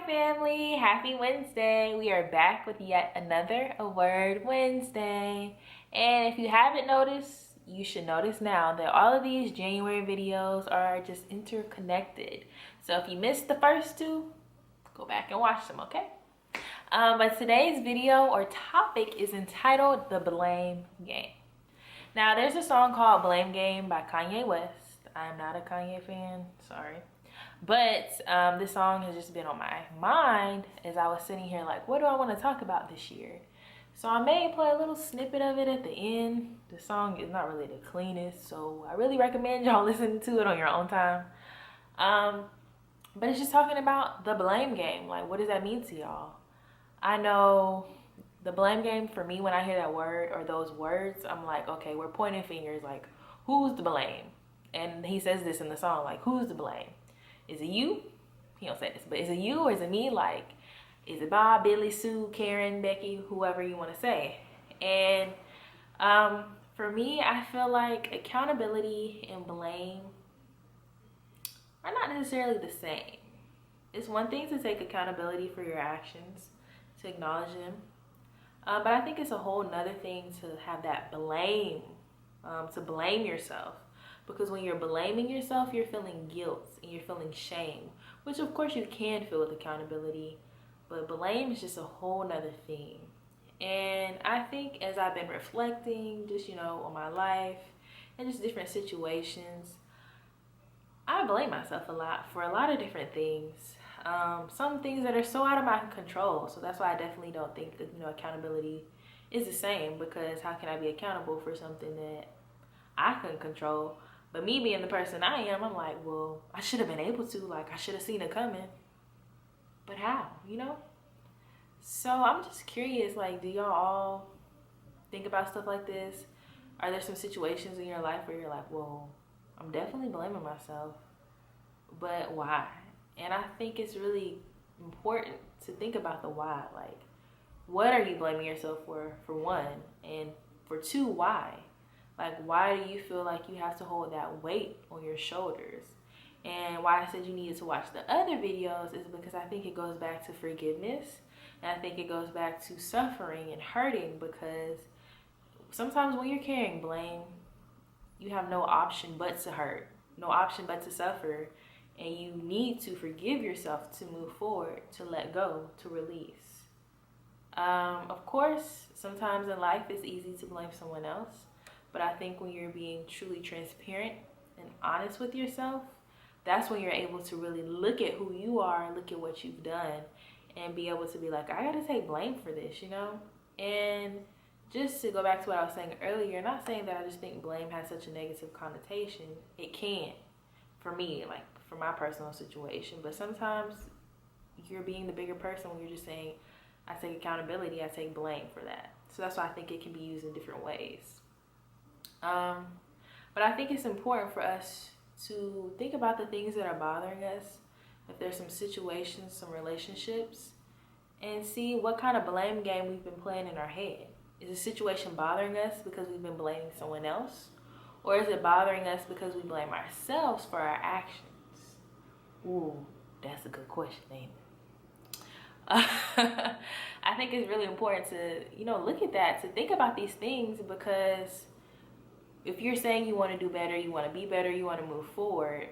family. Happy Wednesday. We are back with yet another A Word Wednesday. And if you haven't noticed, you should notice now that all of these January videos are just interconnected. So if you missed the first two, go back and watch them, okay? But today's video or topic is entitled The Blame Game. Now, there's a song called Blame Game by Kanye West. I'm not a Kanye fan, sorry. But this song has just been on my mind as I was sitting here like, what do I want to talk about this year? So I may play a little snippet of it at the end. The song is not really the cleanest, so I really recommend y'all listening to it on your own time. But it's just talking about the blame game. Like, what does that mean to y'all? I know the blame game for me, when I hear that word or those words, I'm like, okay, we're pointing fingers, like, who's to blame? And he says this in the song, like, who's to blame? Is it you? He don't say this, but is it you or is it me? Like, is it Bob, Billy, Sue, Karen, Becky, whoever you want to say? And for me, I feel like accountability and blame are not necessarily the same. It's one thing to take accountability for your actions, to acknowledge them. But I think it's a whole nother thing to have that blame, to blame yourself. Because when you're blaming yourself, you're feeling guilt and you're feeling shame, which of course you can feel with accountability, but blame is just a whole nother thing. And I think as I've been reflecting just, on my life and just different situations, I blame myself a lot for a lot of different things. Some things that are so out of my control. So that's why I definitely don't think that, accountability is the same, because how can I be accountable for something that I couldn't control? But me being the person I am, I'm like, well, I should have been able to. Like, I should have seen it coming. But how, So I'm just curious, like, do y'all all think about stuff like this? Are there some situations in your life where you're like, well, I'm definitely blaming myself, but why? And I think it's really important to think about the why. Like, what are you blaming yourself for one? And for two, why? Like, why do you feel like you have to hold that weight on your shoulders? And why I said you needed to watch the other videos is because I think it goes back to forgiveness. And I think it goes back to suffering and hurting, because sometimes when you're carrying blame, you have no option but to hurt, no option but to suffer. And you need to forgive yourself to move forward, to let go, to release. Of course, sometimes in life it's easy to blame someone else. But I think when you're being truly transparent and honest with yourself, that's when you're able to really look at who you are, look at what you've done, and be able to be like, I gotta take blame for this, And just to go back to what I was saying earlier, not saying that I just think blame has such a negative connotation. It can, for me, like for my personal situation. But sometimes you're being the bigger person when you're just saying, I take accountability, I take blame for that. So that's why I think it can be used in different ways. But I think it's important for us to think about the things that are bothering us. If there's some situations, some relationships, and see what kind of blame game we've been playing in our head. Is the situation bothering us because we've been blaming someone else? Or is it bothering us because we blame ourselves for our actions? Ooh, that's a good question, ain't it? I think it's really important to, look at that, to think about these things, because if you're saying you want to do better, you want to be better, you want to move forward,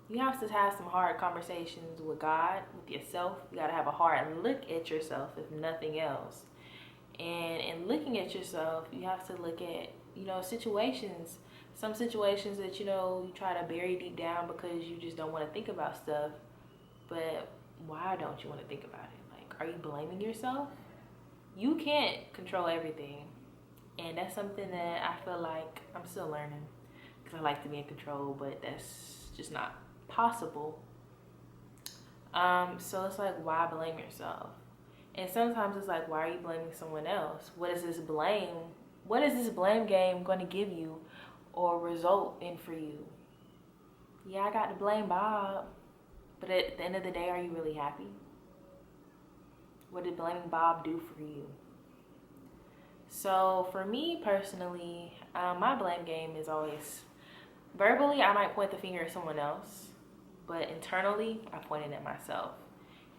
you have to have some hard conversations with God, with yourself. You got to have a hard look at yourself, if nothing else. And in looking at yourself, you have to look at, situations. Some situations that, you try to bury deep down because you just don't want to think about stuff. But why don't you want to think about it? Like, are you blaming yourself? You can't control everything. And that's something that I feel like I'm still learning, because I like to be in control, but that's just not possible. So it's like, why blame yourself? And sometimes it's like, why are you blaming someone else? What is this blame game going to give you or result in for you? Yeah, I got to blame Bob, but at the end of the day, are you really happy? What did blaming Bob do for you? So for me personally, my blame game is always, verbally I might point the finger at someone else, but internally I point it at myself.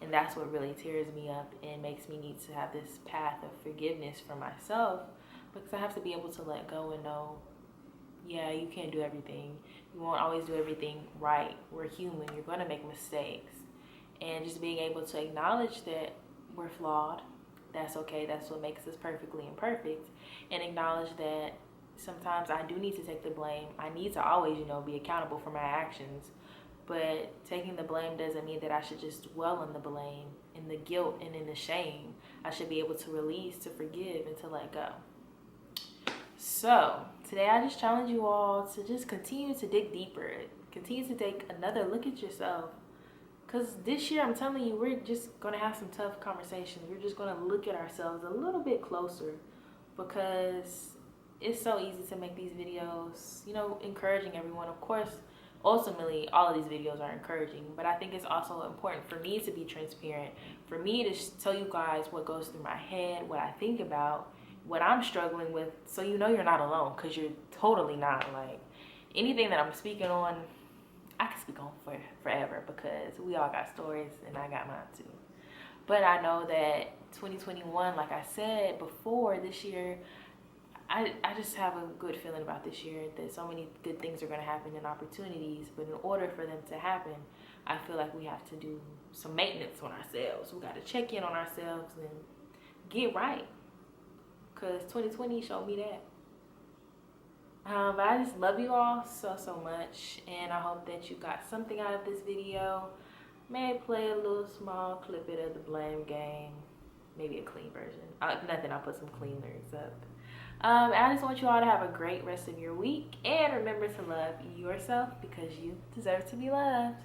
And that's what really tears me up and makes me need to have this path of forgiveness for myself, because I have to be able to let go and know, yeah, you can't do everything. You won't always do everything right. We're human. You're going to make mistakes. And just being able to acknowledge that we're flawed. That's okay. That's what makes us perfectly imperfect. And acknowledge that sometimes I do need to take the blame. I need to always, be accountable for my actions. But taking the blame doesn't mean that I should just dwell on the blame, in the guilt, and in the shame. I should be able to release, to forgive, and to let go. So today I just challenge you all to just continue to dig deeper. Continue to take another look at yourself. Because this year, I'm telling you, we're just going to have some tough conversations. We're just going to look at ourselves a little bit closer, because it's so easy to make these videos, encouraging everyone. Of course, ultimately, all of these videos are encouraging, but I think it's also important for me to be transparent, for me to tell you guys what goes through my head, what I think about, what I'm struggling with, so you're not alone, because you're totally not. Like, anything that I'm speaking on, I can speak on for forever, because we all got stories and I got mine too. But I know that 2021, like I said before, this year, I just have a good feeling about this year, that so many good things are going to happen and opportunities. But in order for them to happen, I feel like we have to do some maintenance on ourselves. We got to check in on ourselves and get right, because 2020 showed me that. But I just love you all so much, and I hope that you got something out of this video. May play a little small clip of the blame game, maybe a clean version. If nothing, I'll put some clean lyrics up. I just want you all to have a great rest of your week, and remember to love yourself, because you deserve to be loved.